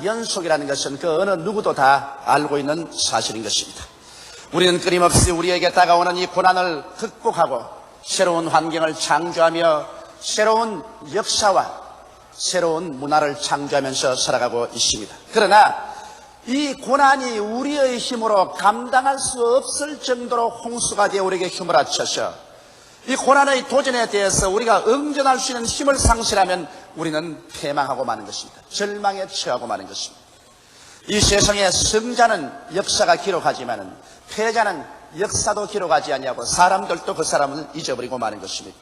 고난의 연속이라는 것은 그 어느 누구도 다 알고 있는 사실인 것입니다. 우리는 끊임없이 우리에게 다가오는 이 고난을 극복하고 새로운 환경을 창조하며 새로운 역사와 새로운 문화를 창조하면서 살아가고 있습니다. 그러나 이 고난이 우리의 힘으로 감당할 수 없을 정도로 홍수가 되어 우리에게 휘몰아쳐서 이 고난의 도전에 대해서 우리가 응전할 수 있는 힘을 상실하면 우리는 패망하고 마는 것입니다. 절망에 처하고 마는 것입니다. 이 세상에 승자는 역사가 기록하지만 패자는 역사도 기록하지 아니하고 사람들도 그 사람을 잊어버리고 마는 것입니다.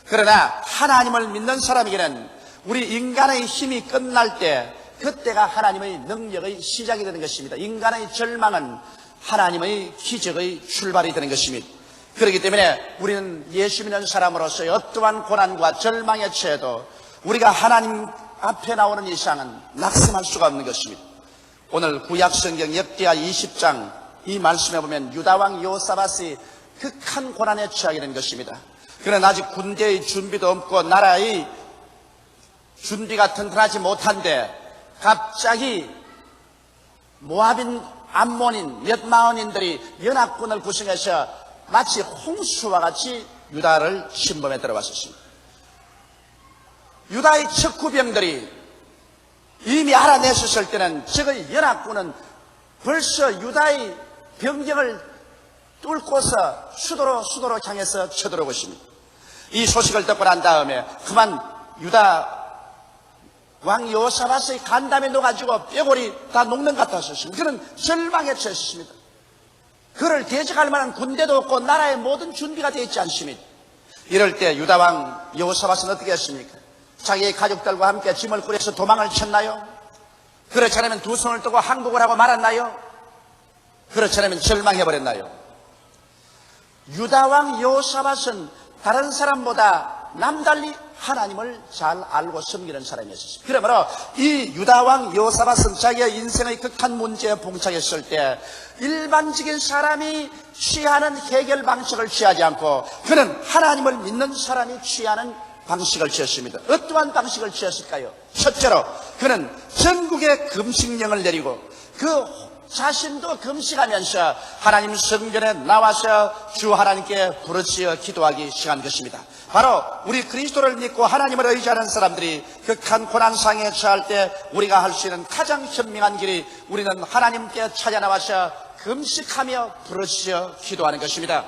그러나 하나님을 믿는 사람에게는 우리 인간의 힘이 끝날 때 그때가 하나님의 능력의 시작이 되는 것입니다. 인간의 절망은 하나님의 기적의 출발이 되는 것입니다. 그렇기 때문에 우리는 예수 믿는 사람으로서 어떠한 고난과 절망에 처해도 우리가 하나님 앞에 나오는 이상은 낙심할 수가 없는 것입니다. 오늘 구약성경 역대하 20장 이 말씀에 보면 유다왕 여호사밧이 극한 고난에 처하게 된 것입니다. 그러나 아직 군대의 준비도 없고 나라의 준비가 튼튼하지 못한데 갑자기 모압인, 암몬인, 몇 마흔인들이 연합군을 구성해서 마치 홍수와 같이 유다를 침범해 들어왔었습니다. 유다의 척후병들이 이미 알아냈었을 때는 저의 연합군은 벌써 유다의 병경을 뚫고서 수도로 향해서 쳐들어오고 있습니다. 이 소식을 듣고 난 다음에 그만 유다 왕 여호사밧의 간담에 넣어가지고 뼈골이 다 녹는 것 같았습니다. 그는 절망에 처했습니다. 그를 대적할 만한 군대도 없고 나라의 모든 준비가 되어 있지 않습니다. 이럴 때 유다 왕 여호사밧은 어떻게 했습니까? 자기의 가족들과 함께 짐을 꾸려서 도망을 쳤나요? 그렇지 않으면 두 손을 뜨고 항복을 하고 말았나요? 그렇지 않으면 절망해버렸나요? 유다 왕 여호사밧은 다른 사람보다 남달리 하나님을 잘 알고 섬기는 사람이었습니다. 그러므로 이 유다왕 여호사밧은 자기의 인생의 극한 문제에 봉착했을 때 일반적인 사람이 취하는 해결 방식을 취하지 않고 그는 하나님을 믿는 사람이 취하는 방식을 취했습니다. 어떠한 방식을 취했을까요? 첫째로 그는 전국에 금식령을 내리고 그 자신도 금식하면서 하나님 성전에 나와서 주 하나님께 부르짖어 기도하기 시작한 것입니다. 바로 우리 그리스도를 믿고 하나님을 의지하는 사람들이 극한 고난상에 처할 때 우리가 할 수 있는 가장 현명한 길이 우리는 하나님께 찾아나와서 금식하며 부르짖어 기도하는 것입니다.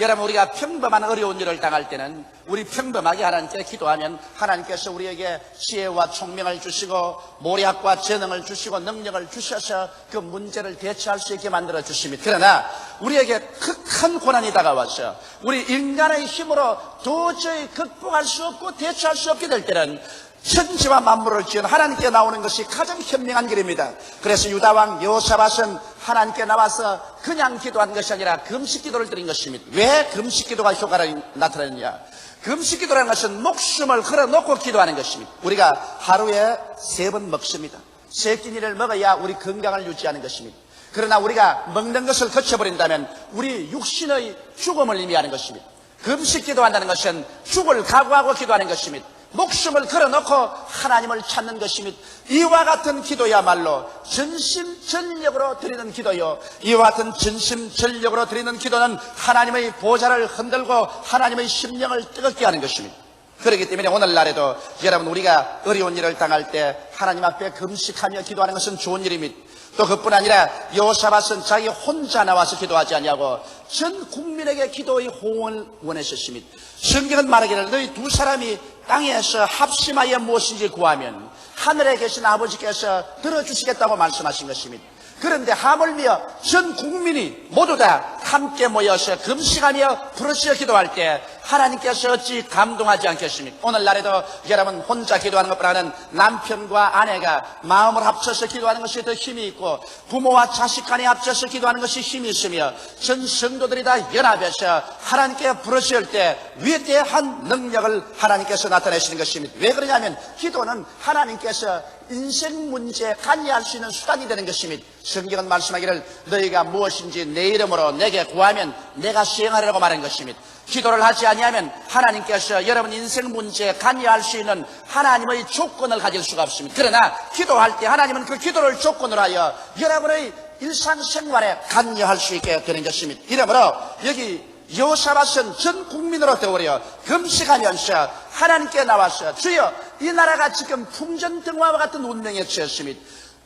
여러분, 우리가 평범한 어려운 일을 당할 때는 우리 평범하게 하나님께 기도하면 하나님께서 우리에게 지혜와 총명을 주시고 모략과 재능을 주시고 능력을 주셔서 그 문제를 대처할 수 있게 만들어 주십니다. 그러나 우리에게 극한 고난이 다가와서 우리 인간의 힘으로 도저히 극복할 수 없고 대처할 수 없게 될 때는 천지와 만물을 지은 하나님께 나오는 것이 가장 현명한 길입니다. 그래서 유다왕 여호사밧은 하나님께 나와서 그냥 기도한 것이 아니라 금식기도를 드린 것입니다. 왜 금식기도가 효과를 나타내느냐? 금식기도라는 것은 목숨을 걸어놓고 기도하는 것입니다. 우리가 하루에 3번 먹습니다. 3끼니를 먹어야 우리 건강을 유지하는 것입니다. 그러나 우리가 먹는 것을 거쳐버린다면 우리 육신의 죽음을 의미하는 것입니다. 금식기도한다는 것은 죽을 각오하고 기도하는 것입니다. 목숨을 걸어놓고 하나님을 찾는 것입니다. 이와 같은 기도야말로 전심전력으로 드리는 기도요, 이와 같은 전심전력으로 드리는 기도는 하나님의 보좌를 흔들고 하나님의 심령을 뜨겁게 하는 것입니다. 그렇기 때문에 오늘날에도 여러분, 우리가 어려운 일을 당할 때 하나님 앞에 금식하며 기도하는 것은 좋은 일입니다. 또 그뿐 아니라 여호사밧은 자기 혼자 나와서 기도하지 아니하고 전 국민에게 기도의 호응을 원했었습니다. 성경은 말하기를 너희 두 사람이 땅에서 합심하여 무엇인지 구하면 하늘에 계신 아버지께서 들어주시겠다고 말씀하신 것입니다. 그런데 하물며 전 국민이 모두 다 함께 모여서 금식하며 부르짖어 기도할 때 하나님께서 어찌 감동하지 않겠습니까? 오늘날에도 여러분, 혼자 기도하는 것보다는 남편과 아내가 마음을 합쳐서 기도하는 것이 더 힘이 있고 부모와 자식 간에 합쳐서 기도하는 것이 힘이 있으며 전 성도들이 다 연합해서 하나님께 부르짖을 때 위대한 능력을 하나님께서 나타내시는 것입니다. 왜 그러냐면 기도는 하나님께서 인생 문제에 관여할 수 있는 수단이 되는 것입니다. 성경은 말씀하기를 너희가 무엇인지 내 이름으로 내게 구하면 내가 시행하리라고 말한 것입니다. 기도를 하지 아니하면 하나님께서 여러분 인생 문제에 관여할 수 있는 하나님의 조건을 가질 수가 없습니다. 그러나 기도할 때 하나님은 그 기도를 조건으로 하여 여러분의 일상생활에 관여할 수 있게 되는 것입니다. 이러므로 여기 여호사밧은 전 국민으로 떠오르어 금식하면서 하나님께 나와서 주여 이 나라가 지금 풍전등화와 같은 운명에 처했습니다.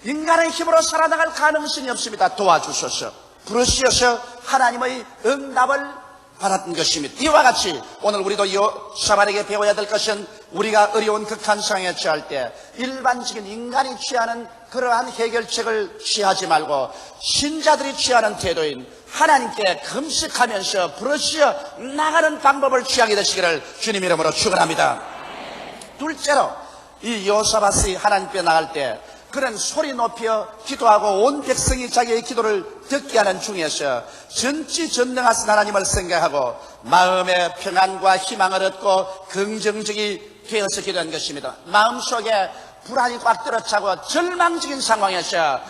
인간의 힘으로 살아나갈 가능성이 없습니다. 도와주소서. 부르시어서 하나님의 응답을 받았던 것입니다. 이와 같이 오늘 우리도 여호사밧에게 배워야 될 것은 우리가 어려운 극한 상황에 처할 때 일반적인 인간이 취하는 그러한 해결책을 취하지 말고 신자들이 취하는 태도인 하나님께 금식하면서 부르시어 나가는 방법을 취하게 되시기를 주님 이름으로 축원합니다. 둘째로 이 여호사밧이 하나님께 나갈 때 그는 소리 높여 기도하고 온 백성이 자기의 기도를 듣게 하는 중에서 전지전능하신 하나님을 생각하고 마음의 평안과 희망을 얻고 긍정적이 되어서 기도한 것입니다. 마음속에 불안이 꽉 들어차고 절망적인 상황에서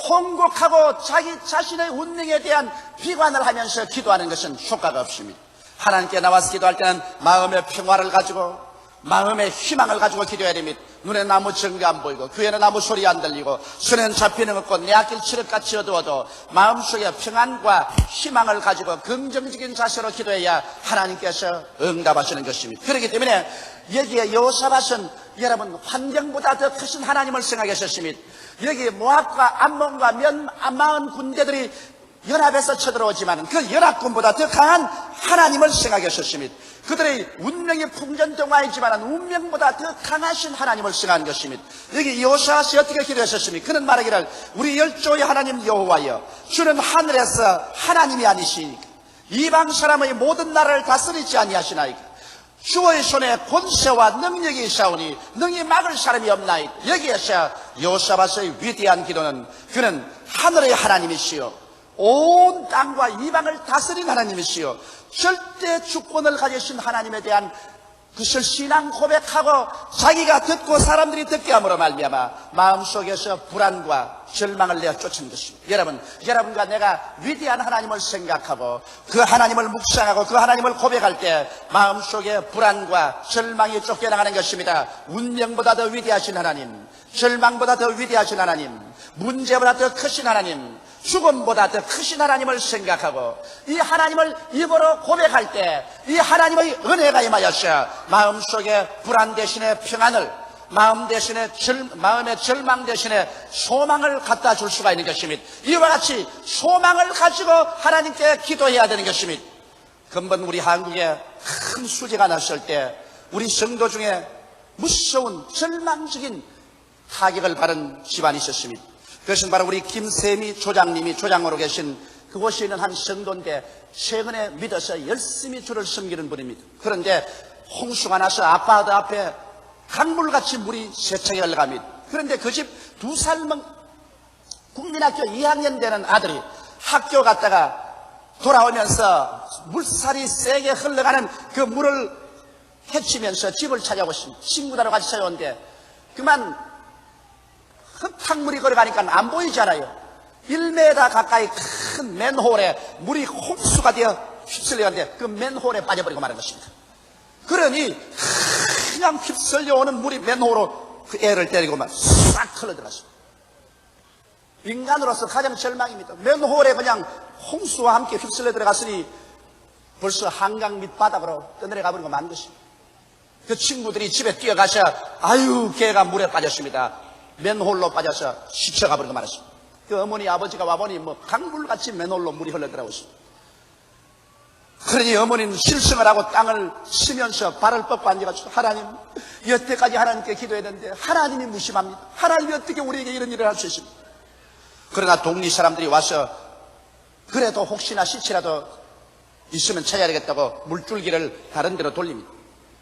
통곡하고 자기 자신의 운명에 대한 비관을 하면서 기도하는 것은 효과가 없습니다. 하나님께 나와서 기도할 때는 마음의 평화를 가지고 마음의 희망을 가지고 기도해야 됩니다. 눈에 아무 증거 안 보이고 귀에는 아무 소리 안 들리고 손에는 잡히는 없고 내 앞길 칠흑같이 어두워도 마음속에 평안과 희망을 가지고 긍정적인 자세로 기도해야 하나님께서 응답하시는 것입니다. 그렇기 때문에 여기에 여호사밧은 여러분 환경보다 더 크신 하나님을 생각하셨습니다. 여기 모압과 암몬과 마흔 군대들이 연합해서 쳐들어오지만 그 연합군보다 더 강한 하나님을 생각하셨습니다. 그들의 운명이 풍전등화이지만 운명보다 더 강하신 하나님을 생각한 것입니다. 여기 여호사밧이 어떻게 기도하셨습니까? 그는 말하기를 우리 열조의 하나님 여호와여 주는 하늘에서 하나님이 아니시니까 이방 사람의 모든 나라를 다스리지 아니하시나이까 주의 손에 권세와 능력이 있사오니 능히 막을 사람이 없나이까. 여기에서 여호사밧의 위대한 기도는 그는 하늘의 하나님이시여 온 땅과 이방을 다스린 하나님이시여 절대 주권을 가지신 하나님에 대한 그것을 신앙 고백하고 자기가 듣고 사람들이 듣게 함으로 말미암아 마음속에서 불안과 절망을 내어 쫓은 것입니다. 여러분과 내가 위대한 하나님을 생각하고 그 하나님을 묵상하고 그 하나님을 고백할 때 마음속에 불안과 절망이 쫓겨나가는 것입니다. 운명보다 더 위대하신 하나님, 절망보다 더 위대하신 하나님, 문제보다 더 크신 하나님, 죽음보다 더 크신 하나님을 생각하고 이 하나님을 입으로 고백할 때 이 하나님의 은혜가 임하여서 마음속에 불안 대신에 평안을, 마음의 절망 대신에 소망을 갖다 줄 수가 있는 것입니다. 이와 같이 소망을 가지고 하나님께 기도해야 되는 것입니다. 근본 우리 한국에 큰 수재가 났을 때 우리 성도 중에 무서운 절망적인 타격을 받은 집안이 있었습니다. 그것은 바로 우리 김세미 조장님이 조장으로 계신 그곳에 있는 한 성도인데 최근에 믿어서 열심히 주를 섬기는 분입니다. 그런데 홍수가 나서 아파트 앞에 강물같이 물이 세차게 흘러갑니다. 그런데 그 집 2살 먹 국민학교 2학년 되는 아들이 학교 갔다가 돌아오면서 물살이 세게 흘러가는 그 물을 헤치면서 집을 찾아오고 있습니다. 친구들하고 같이 찾아오는데 그만 흙탕물이 걸어가니까 안 보이잖아요. 1m 가까이 큰 맨홀에 물이 홍수가 되어 휩쓸려가는데 그 맨홀에 빠져버리고 마는 것입니다. 그러니 그냥 휩쓸려오는 물이 맨홀로 그 애를 때리고만 싹 흘러들어갔습니다. 인간으로서 가장 절망입니다. 맨홀에 그냥 홍수와 함께 휩쓸려 들어갔으니 벌써 한강 밑바닥으로 떠내려가 버리고 만 것입니다. 그 친구들이 집에 뛰어가서 아유 걔가 물에 빠졌습니다. 맨홀로 빠져서 시쳐가 버리고 말았습니다. 그 어머니 아버지가 와보니 강물같이 맨홀로 물이 흘러들어가고 있습니다. 그러니 어머니는 실성을 하고 땅을 치면서 발을 뻗고 앉아가지고 하나님 여태까지 하나님께 기도해야 되는데 하나님이 무심합니다. 하나님이 어떻게 우리에게 이런 일을 할 수 있습니까? 그러나 동리 사람들이 와서 그래도 혹시나 시치라도 있으면 찾아야 되겠다고 물줄기를 다른 데로 돌립니다.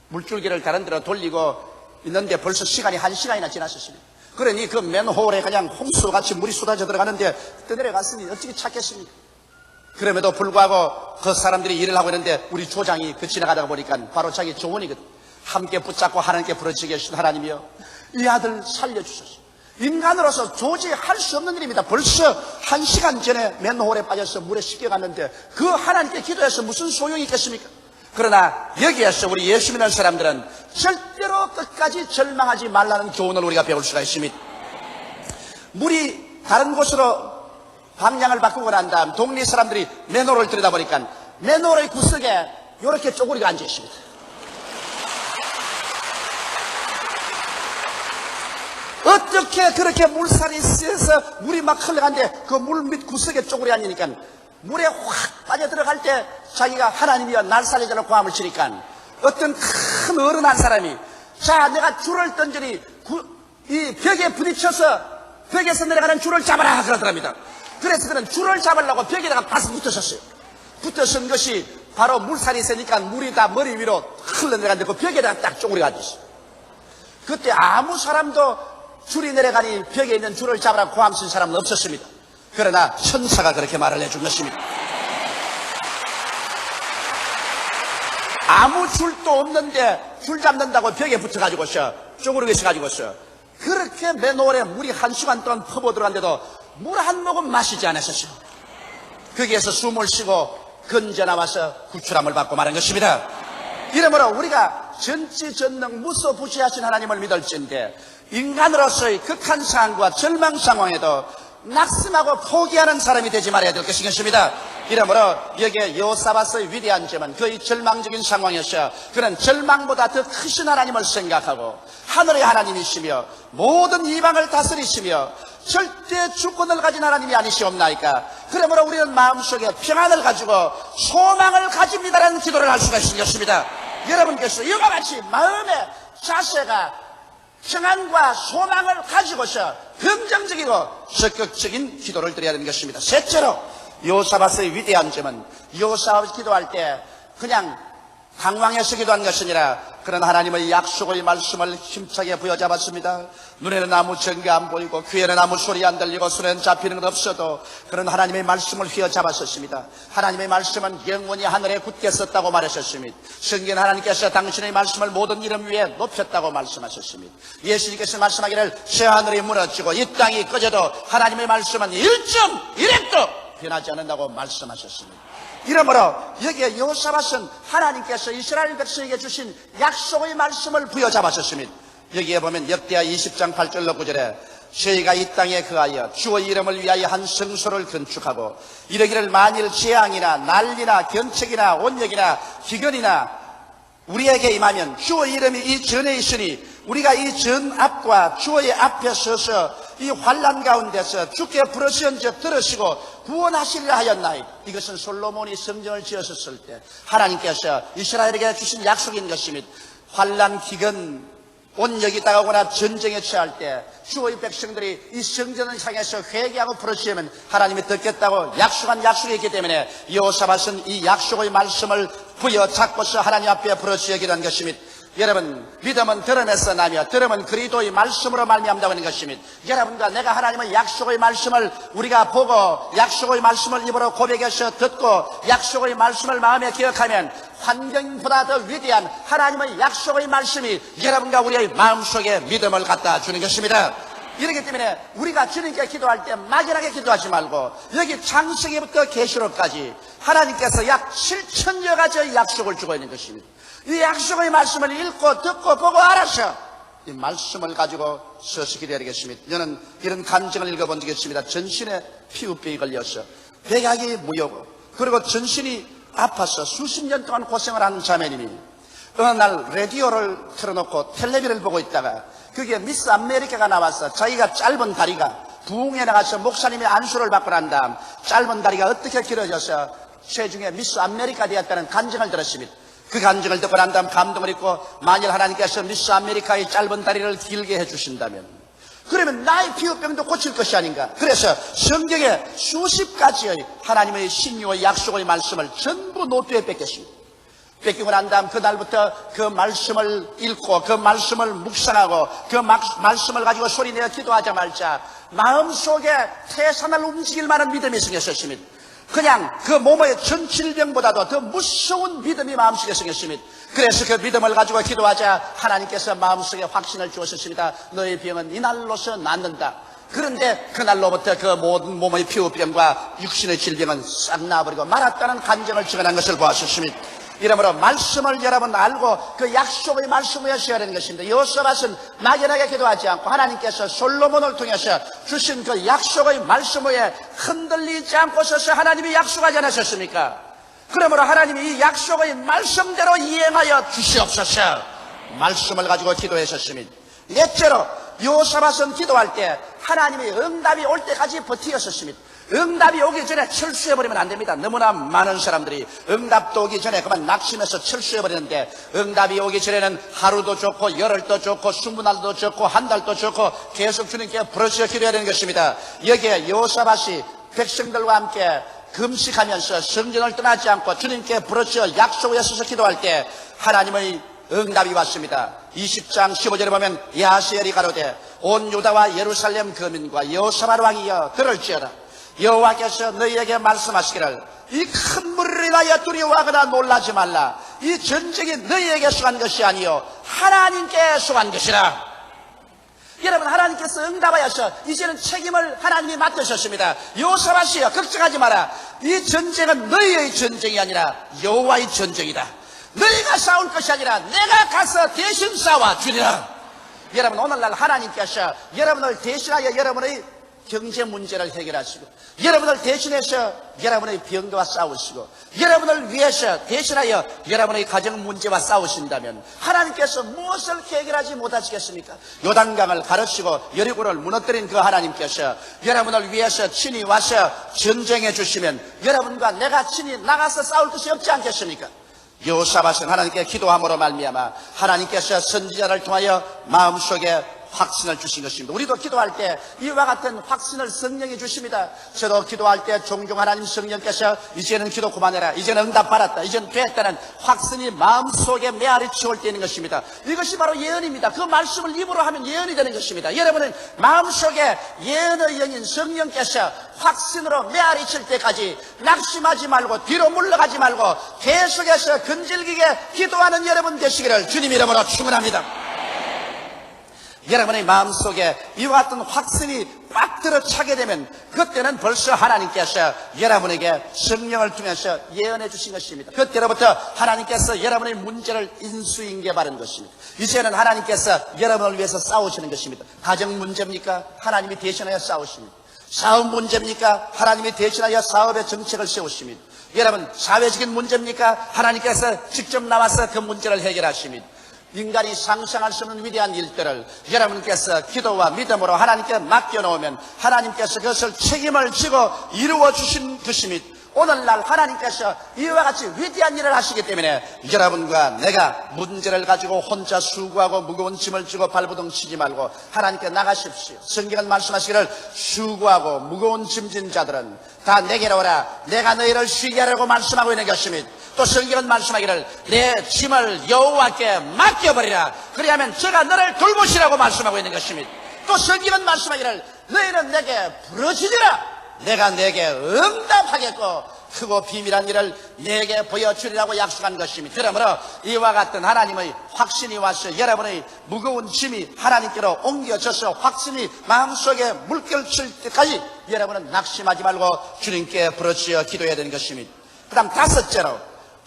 물줄기를 다른 데로 돌리고 있는데 벌써 시간이 1시간이나 지났었습니다. 그러니 그 맨홀에 그냥 홍수같이 물이 쏟아져 들어가는데 떠내려갔으니 어떻게 찾겠습니까? 그럼에도 불구하고 그 사람들이 일을 하고 있는데 우리 조장이 그 지나가다가 보니까 바로 자기 조언이거든. 함께 붙잡고 하나님께 부르짖게 하신 하나님이여 이 아들 살려주소서. 인간으로서 도저히 할 수 없는 일입니다. 벌써 1시간 전에 맨홀에 빠져서 물에 씻겨갔는데 그 하나님께 기도해서 무슨 소용이 있겠습니까? 그러나 여기에서 우리 예수 믿는 사람들은 절대로 끝까지 절망하지 말라는 교훈을 우리가 배울 수가 있습니다. 물이 다른 곳으로 방향을 바꾸고 난 다음 동네 사람들이 맨홀을 들여다보니까 맨홀의 구석에 이렇게 쪼그리가 앉아 있습니다. 어떻게 그렇게 물살이 세서 물이 막 흘러가는데 그 물 밑 구석에 쪼그리 앉으니까 물에 확 빠져들어갈 때 자기가 하나님이여 날 살려주라고 고함을 치니까 어떤 큰 어른 한 사람이 자 내가 줄을 던지니 이 벽에 부딪혀서 벽에서 내려가는 줄을 잡아라 그러더랍니다. 그래서 그는 줄을 잡으려고 벽에다가 바스 붙으셨어요. 붙으신 것이 바로 물살이 세니까 물이 다 머리 위로 흘러내려가는데 그 벽에다가 딱 쪼그리 앉으셨어요. 그때 아무 사람도 줄이 내려가니 벽에 있는 줄을 잡으라고 고함 친 사람은 없었습니다. 그러나 천사가 그렇게 말을 해준 것입니다. 아무 줄도 없는데 줄 잡는다고 벽에 붙어가지고서 쪼그리고 있어가지고서 그렇게 맨홀에 물이 1시간 동안 퍼부 들어간데도 물 한 모금 마시지 않으셨어요. 거기에서 숨을 쉬고 건져 나와서 구출함을 받고 말한 것입니다. 이러므로 우리가 전지전능 무소부지하신 하나님을 믿을진데 인간으로서의 극한 상황과 절망 상황에도 낙심하고 포기하는 사람이 되지 말아야 될 것입니다. 이러므로 여기에 여호사밧의 위대한 점은 그의 절망적인 상황에서 그는 절망보다 더 크신 하나님을 생각하고 하늘의 하나님이시며 모든 이방을 다스리시며 절대 주권을 가진 하나님이 아니시옵나이까. 그러므로 우리는 마음속에 평안을 가지고 소망을 가집니다라는 기도를 할 수가 있습니다. 여러분께서 이와 같이 마음의 자세가 평안과 소망을 가지고서 긍정적이고 적극적인 기도를 드려야 되는 것입니다. 셋째로 여호사밧의 위대한 점은 여호사밧이 기도할 때 그냥 당황해서 기도한 것이 아니라 그런 하나님의 약속의 말씀을 힘차게 부여잡았습니다. 눈에는 아무 증거 안 보이고 귀에는 아무 소리 안 들리고 손에는 잡히는 것 없어도 그런 하나님의 말씀을 휘어잡았었습니다. 하나님의 말씀은 영원히 하늘에 굳게 섰다고 말하셨습니다. 성경 하나님께서 당신의 말씀을 모든 이름 위에 높였다고 말씀하셨습니다. 예수님께서 말씀하기를 새 하늘이 무너지고 이 땅이 꺼져도 하나님의 말씀은 1.1핵도 변하지 않는다고 말씀하셨습니다. 이러므로 여기에 여호사밧은 하나님께서 이스라엘 백성에게 주신 약속의 말씀을 부여잡았습니다. 여기에 보면 역대하 20장 8절로 9절에 저희가 이 땅에 거하여 주의 이름을 위하여 한 성소를 건축하고 이러기를 만일 재앙이나 난리나 견책이나 온역이나 기근이나 우리에게 임하면 주의 이름이 이 전에 있으니 우리가 이 전 앞과 주의 앞에 서서 이 환난 가운데서 주께 부르시언즉 들으시고 구원하시리라 하였나이다. 이것은 솔로몬이 성전을 지었을 때 하나님께서 이스라엘에게 주신 약속인 것입니다. 환난 기근 온역이 다가오거나 전쟁에 처할 때 주의 백성들이 이 성전을 향해서 회개하고 부르시면 하나님이 듣겠다고 약속한 약속이 있기 때문에 여호사밧은 이 약속의 말씀을 부여잡고서 하나님 앞에 부르시어 기도한 것입니다. 여러분, 믿음은 들음에서 나며 들음은 그리스도의 말씀으로 말미암다고 하는 것입니다. 여러분과 내가 하나님의 약속의 말씀을 우리가 보고 약속의 말씀을 입으로 고백해서 듣고 약속의 말씀을 마음에 기억하면 환경보다 더 위대한 하나님의 약속의 말씀이 여러분과 우리의 마음속에 믿음을 갖다 주는 것입니다. 이렇기 때문에 우리가 주님께 기도할 때 막연하게 기도하지 말고 여기 창세기부터 계시록까지 하나님께서 약 7천여 가지의 약속을 주고 있는 것입니다. 이 약속의 말씀을 읽고 듣고 보고 알아서 이 말씀을 가지고 서서 기도해야 되겠습니다. 저는 이런 간증을 읽어본 적이 있습니다. 전신에 피부병이 걸려서 백약이 무효고 그리고 전신이 아파서 수십 년 동안 고생을 하는 자매님이 어느 날 라디오를 틀어놓고 텔레비를 보고 있다가 그게 미스 아메리카가 나와서 자기가 짧은 다리가 부흥에 나가서 목사님의 안수를 받고 난 다음 짧은 다리가 어떻게 길어져서 최중에 미스 아메리카 되었다는 간증을 들었습니다. 그 간증을 듣고 난 다음 감동을 입고 만일 하나님께서 미스 아메리카의 짧은 다리를 길게 해주신다면 그러면 나의 피부병도 고칠 것이 아닌가. 그래서 성경에 수십 가지의 하나님의 신유의 약속의 말씀을 전부 노트에 뺏겼습니다. 뺏기고 난 다음 그날부터 그 말씀을 읽고 그 말씀을 묵상하고 그 말씀을 가지고 소리내어 기도하자마자 마음속에 태산을 움직일 만한 믿음이 생겼었습니다. 그냥 그 몸의 전 질병보다도 더 무서운 믿음이 마음속에 생겼습니다. 그래서 그 믿음을 가지고 기도하자 하나님께서 마음속에 확신을 주셨습니다. 너의 병은 이날로서 낫는다. 그런데 그날로부터 그 모든 몸의 피부병과 육신의 질병은 싹 나버리고 말았다는 간증을 증언한 것을 보았습니다. 이러므로 말씀을 여러분 알고 그 약속의 말씀을 하셔야 되는 것입니다. 여호사밧은 막연하게 기도하지 않고 하나님께서 솔로몬을 통해서 주신 그 약속의 말씀 위에 흔들리지 않고 서서 하나님이 약속하지 않으셨습니까? 그러므로 하나님이 이 약속의 말씀대로 이행하여 주시옵소서. 말씀을 가지고 기도하셨습니다. 넷째로 여호사밧은 기도할 때 하나님의 응답이 올 때까지 버티었습니다. 응답이 오기 전에 철수해버리면 안 됩니다. 너무나 많은 사람들이 응답도 오기 전에 그만 낙심해서 철수해버리는데, 응답이 오기 전에는 하루도 좋고 열흘도 좋고 20날도 좋고 한 달도 좋고 계속 주님께 부르짖어 기도해야 되는 것입니다. 여기에 여호사밧이 백성들과 함께 금식하면서 성전을 떠나지 않고 주님께 부르짖어 약속에 서서 기도할 때 하나님의 응답이 왔습니다. 20장 15절에 보면 야하시엘이 가로되 온 유다와 예루살렘 거민과 여호사밧 왕이여 들을지어다. 여호와께서 너희에게 말씀하시기를 이 큰 무리를 인하여 두려워하거나 놀라지 말라. 이 전쟁이 너희에게 속한 것이 아니요 하나님께 속한 것이라. 여러분, 하나님께서 응답하여서 이제는 책임을 하나님이 맡으셨습니다. 여호사밧이여 걱정하지 마라. 이 전쟁은 너희의 전쟁이 아니라 여호와의 전쟁이다. 너희가 싸울 것이 아니라 내가 가서 대신 싸워주리라. 여러분, 오늘날 하나님께서 여러분을 대신하여 여러분의 경제 문제를 해결하시고, 여러분을 대신해서 여러분의 병과 싸우시고, 여러분을 위해서 대신하여 여러분의 가정 문제와 싸우신다면 하나님께서 무엇을 해결하지 못하시겠습니까? 요단강을 가르치고 여리고를 무너뜨린 그 하나님께서 여러분을 위해서 친히 와서 전쟁해 주시면 여러분과 내가 친히 나가서 싸울 것이 없지 않겠습니까? 여호사밧은 하나님께 기도함으로 말미암아 하나님께서 선지자를 통하여 마음속에 확신을 주신 것입니다. 우리도 기도할 때 이와 같은 확신을 성령이 주십니다. 저도 기도할 때 종종 하나님 성령께서 이제는 기도 그만해라, 이제는 응답 받았다, 이제는 됐다는 확신이 마음속에 메아리 치올 때 있는 것입니다. 이것이 바로 예언입니다. 그 말씀을 입으로 하면 예언이 되는 것입니다. 여러분은 마음속에 예언의 영인 성령께서 확신으로 메아리 칠 때까지 낙심하지 말고 뒤로 물러가지 말고 계속해서 근질기게 기도하는 여러분 되시기를 주님 이름으로 축원합니다. 여러분의 마음속에 이와 같은 확신이 빡 들어차게 되면 그때는 벌써 하나님께서 여러분에게 성령을 통해서 예언해 주신 것입니다. 그때로부터 하나님께서 여러분의 문제를 인수인계 바른 것입니다. 이제는 하나님께서 여러분을 위해서 싸우시는 것입니다. 가정 문제입니까? 하나님이 대신하여 싸우십니다. 사업 문제입니까? 하나님이 대신하여 사업의 정책을 세우십니다. 여러분, 사회적인 문제입니까? 하나님께서 직접 나와서 그 문제를 해결하십니다. 인간이 상상할 수 없는 위대한 일들을 여러분께서 기도와 믿음으로 하나님께 맡겨놓으면 하나님께서 그것을 책임을 지고 이루어 주신 것입니다. 오늘날 하나님께서 이와 같이 위대한 일을 하시기 때문에 여러분과 내가 문제를 가지고 혼자 수고하고 무거운 짐을 지고 발버둥 치지 말고 하나님께 나가십시오. 성경은 말씀하시기를 수고하고 무거운 짐진 자들은 다 내게로 오라, 내가 너희를 쉬게 하라고 말씀하고 있는 것입니다. 또 성경은 말씀하기를 내 짐을 여호와께 맡겨버리라, 그리하면 저가 너를 돌보시라고 말씀하고 있는 것입니다. 또 성경은 말씀하기를 너희는 내게 부르짖으라, 내가 내게 응답하겠고 크고 비밀한 일을 내게 보여주리라고 약속한 것입니다. 그러므로 이와 같은 하나님의 확신이 와서 여러분의 무거운 짐이 하나님께로 옮겨져서 확신이 마음속에 물결칠 때까지 여러분은 낙심하지 말고 주님께 부르짖어 기도해야 되는 것입니다. 그 다음 다섯째로,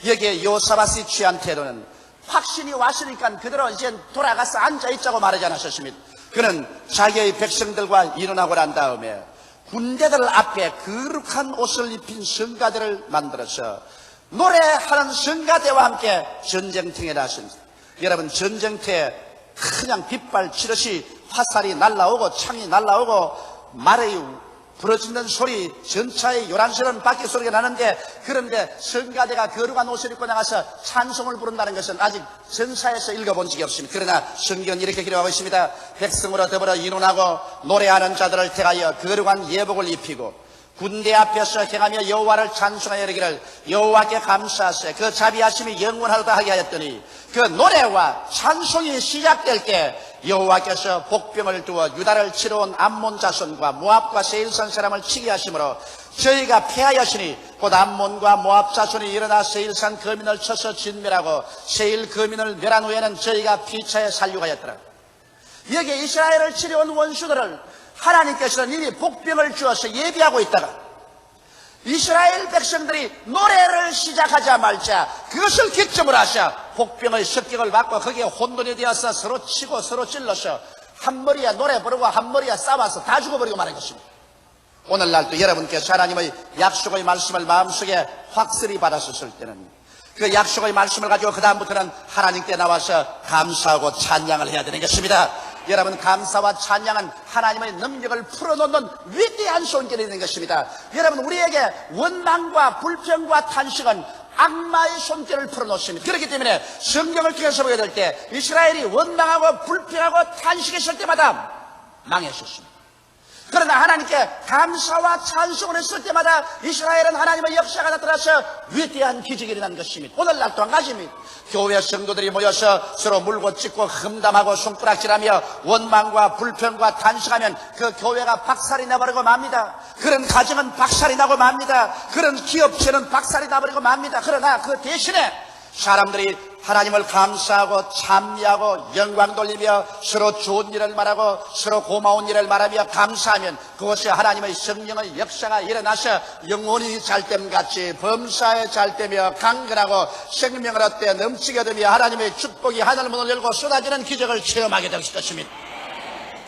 여기에 여호사밧이 취한 태도는 확신이 왔으니까 그대로 이제 돌아가서 앉아있자고 말하지 않으셨습니다. 그는 자기의 백성들과 의논하고 난 다음에 군대들 앞에 거룩한 옷을 입힌 성가대를 만들어서 노래하는 성가대와 함께 전쟁터에 나섰습니다. 여러분, 전쟁터에 그냥 빗발 치듯이 화살이 날라오고 창이 날라오고 말의 부러지는 소리, 전차의 요란스러운 바퀴 소리가 나는데, 그런데 성가대가 거룩한 옷을 입고 나가서 찬송을 부른다는 것은 아직 전사에서 읽어본 적이 없습니다. 그러나 성경은 이렇게 기록하고 있습니다. 백성으로 더불어 의논하고 노래하는 자들을 택하여 거룩한 예복을 입히고 군대 앞에서 행하며 여호와를 찬송하여 이르기를 여호와께 감사하세 그 자비하심이 영원하도다 하게 하였더니, 그 노래와 찬송이 시작될 때 여호와께서 복병을 두어 유다를 치러온 암몬 자손과 모압과 세일산 사람을 치게 하심으로 저희가 패하였으니 곧 암몬과 모압 자손이 일어나 세일산 거민을 쳐서 진멸하고 세일 거민을 멸한 후에는 저희가 피차에 살육하였더라. 여기에 이스라엘을 치려온 원수들을 하나님께서는 이미 복병을 주어서 예비하고 있다가 이스라엘 백성들이 노래를 시작하자마자 그것을 기점으로 하셔 복병의 습격을 받고 거기에 혼돈이 되어서 서로 치고 서로 찔러서 한 머리에 노래 부르고 한 머리에 싸워서 다 죽어버리고 말한 것입니다. 오늘날도 여러분께서 하나님의 약속의 말씀을 마음속에 확실히 받았을 때는 그 약속의 말씀을 가지고 그 다음부터는 하나님께 나와서 감사하고 찬양을 해야 되는 것입니다. 여러분, 감사와 찬양은 하나님의 능력을 풀어놓는 위대한 손길이 되는 것입니다. 여러분, 우리에게 원망과 불평과 탄식은 악마의 손길을 풀어놓습니다. 그렇기 때문에 성경을 통해서 보게 될 때 이스라엘이 원망하고 불평하고 탄식했을 때마다 망했었습니다. 그러나 하나님께 감사와 찬송을 했을 때마다 이스라엘은 하나님의 역사가 나타나서 위대한 기적이 일어난 것입니다. 오늘날도 한 가지입니다. 교회 성도들이 모여서 서로 물고 찢고 흠담하고 손가락질하며 원망과 불평과 탄식하면 그 교회가 박살이 나버리고 맙니다. 그런 가정은 박살이 나고 맙니다. 그런 기업체는 박살이 나버리고 맙니다. 그러나 그 대신에 사람들이 하나님을 감사하고 찬미하고 영광 돌리며 서로 좋은 일을 말하고 서로 고마운 일을 말하며 감사하면 그것이 하나님의 성령의 역사가 일어나서 영혼이 잘됨같이 범사에 잘되며 강건하고 생명을 얻되 넘치게 되며 하나님의 축복이 하늘문을 열고 쏟아지는 기적을 체험하게 될 것입니다.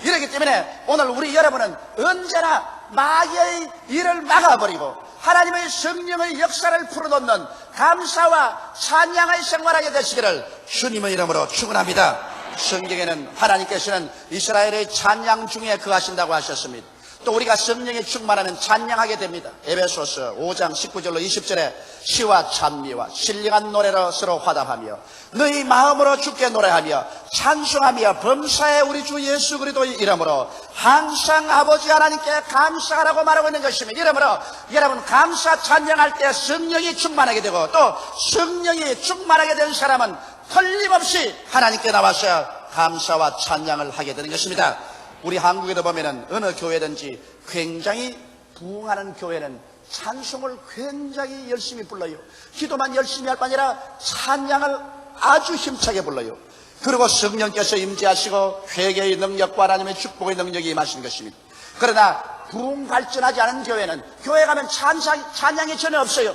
이렇기 때문에 오늘 우리 여러분은 언제나 마귀의 일을 막아버리고 하나님의 성령의 역사를 풀어놓는 감사와 찬양의 생활하게 되시기를 주님의 이름으로 축원합니다. 성경에는 하나님께서는 이스라엘의 찬양 중에 거하신다고 하셨습니다. 또 우리가 성령에 충만하면 찬양하게 됩니다. 에베소서 5장 19절로 20절에 시와 찬미와 신령한 노래로 서로 화답하며 너희 마음으로 주께 노래하며 찬송하며 범사에 우리 주 예수 그리스도의 이름으로 항상 아버지 하나님께 감사하라고 말하고 있는 것입니다. 이러므로 여러분 감사 찬양할 때 성령이 충만하게 되고 또 성령이 충만하게 된 사람은 틀림없이 하나님께 나와서 감사와 찬양을 하게 되는 것입니다. 우리 한국에도 보면은 어느 교회든지 굉장히 부흥하는 교회는 찬송을 굉장히 열심히 불러요. 기도만 열심히 할 뿐 아니라 찬양을 아주 힘차게 불러요. 그리고 성령께서 임재하시고 회개의 능력과 하나님의 축복의 능력이 임하신 것입니다. 그러나 부흥 발전하지 않은 교회는 교회 가면 찬양이 전혀 없어요.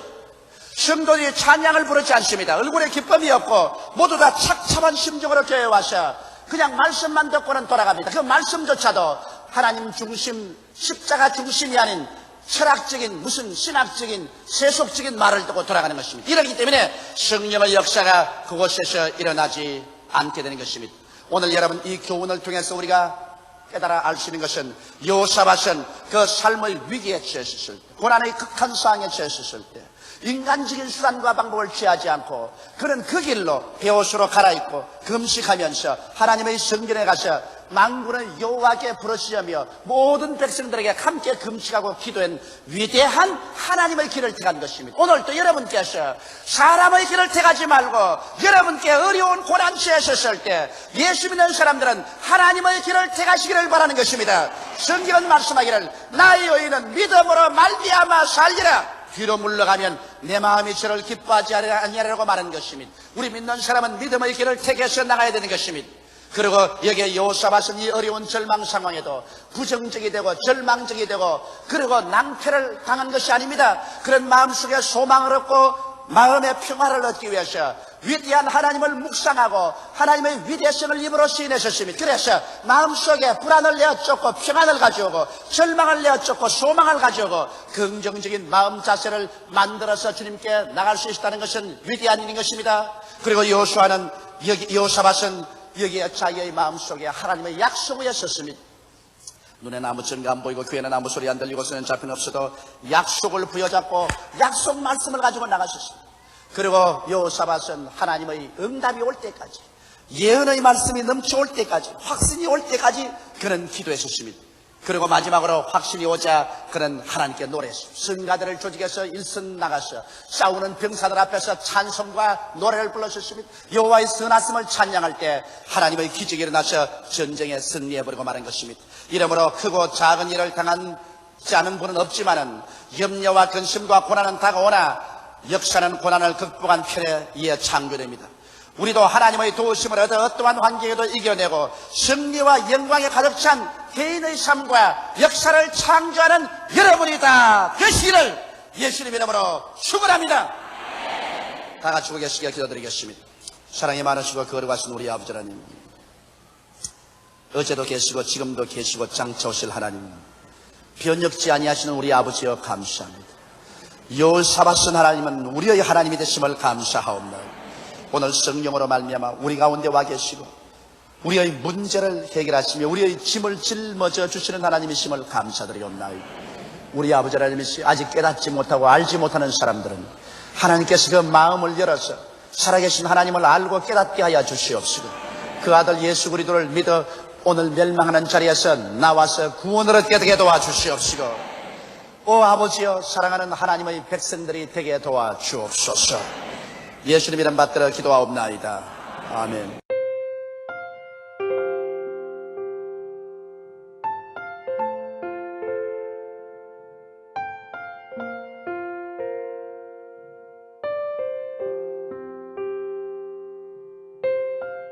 성도들이 찬양을 부르지 않습니다. 얼굴에 기쁨이 없고 모두 다 착잡한 심정으로 교회에 와서 그냥 말씀만 듣고는 돌아갑니다. 그 말씀조차도 하나님 중심, 십자가 중심이 아닌 철학적인 무슨 신학적인 세속적인 말을 듣고 돌아가는 것입니다. 이러기 때문에 성령의 역사가 그곳에서 일어나지 않게 되는 것입니다. 오늘 여러분 이 교훈을 통해서 우리가 깨달아 알 수 있는 것은 여호사밧은 그 삶의 위기에 처했을 때, 고난의 극한 상황에 처했을 때 인간적인 수단과 방법을 취하지 않고 그는 그 길로 베옷으로 갈아입고 금식하면서 하나님의 성전에 가서 만군의 여호와께 부르시며 모든 백성들에게 함께 금식하고 기도한 위대한 하나님의 길을 택한 것입니다. 오늘도 여러분께서 사람의 길을 택하지 말고 여러분께 어려운 고난 처했을 때 예수 믿는 사람들은 하나님의 길을 택하시기를 바라는 것입니다. 성경은 말씀하기를 나의 의인은 믿음으로 말미암아 살리라. 뒤로 물러가면 내 마음이 저를 기뻐하지 아니하리라고 말하는 것입니다. 우리 믿는 사람은 믿음의 길을 택해서 나가야 되는 것입니다. 그리고 여기에 여호사밧은 이 어려운 절망 상황에도 부정적이 되고 절망적이 되고 그리고 낭패를 당한 것이 아닙니다. 그런 마음속에 소망을 얻고 마음의 평화를 얻기 위해서 위대한 하나님을 묵상하고 하나님의 위대성을 입으로 시인하셨습니다. 그래서 마음속에 불안을 내어쫓고 평안을 가져오고 절망을 내어쫓고 소망을 가져오고 긍정적인 마음 자세를 만들어서 주님께 나갈 수 있다는 것은 위대한 일인 것입니다. 그리고 여호사밧은 여기에 자기의 마음속에 하나님의 약속을 했었습니다. 눈에는 아무 증거 안 보이고 귀에는 아무 소리 안 들리고 손에는 잡힌 없어도 약속을 부여잡고 약속 말씀을 가지고 나가셨습니다. 그리고 여호사밧은 하나님의 응답이 올 때까지 예언의 말씀이 넘쳐올 때까지 확신이 올 때까지 그는 기도했었습니다. 그리고 마지막으로 확신이 오자 그는 하나님께 노래했습니다. 성가들을 조직해서 일선 나가서 싸우는 병사들 앞에서 찬송과 노래를 불렀었습니다. 여호와의 선하심을 찬양할 때 하나님의 기적이 일어나서 전쟁에 승리해버리고 말한 것입니다. 이러므로 크고 작은 일을 당한 않은 분은 없지만은 염려와 근심과 고난은 다가오나 역사는 고난을 극복한 편에 의해 창조됩니다. 우리도 하나님의 도우심을 얻어 어떠한 환경에도 이겨내고 승리와 영광에 가득 찬 개인의 삶과 역사를 창조하는 여러분이 다 되시기를 예수님 이름으로 축원합니다. 다 같이 계시게 기도드리겠습니다. 사랑이 많으시고 거룩하신 우리 아버지 하나님, 어제도 계시고 지금도 계시고 장차 오실 하나님, 변혁지 아니하시는 우리 아버지여 감사합니다. 여호사밧은 하나님은 우리의 하나님이 되심을 감사하옵나이다. 오늘 성령으로 말미암아 우리 가운데 와 계시고 우리의 문제를 해결하시며 우리의 짐을 짊어져 주시는 하나님이심을 감사드리옵나이다. 우리 아버지 하나님이시 아직 깨닫지 못하고 알지 못하는 사람들은 하나님께서 그 마음을 열어서 살아계신 하나님을 알고 깨닫게 하여 주시옵시고 그 아들 예수 그리스도를 믿어 오늘 멸망하는 자리에서 나와서 구원을 얻게 되게 도와주시옵시고 오 아버지여 사랑하는 하나님의 백성들이 되게 도와주옵소서. 예수님 이름 받들어 기도하옵나이다. 아멘.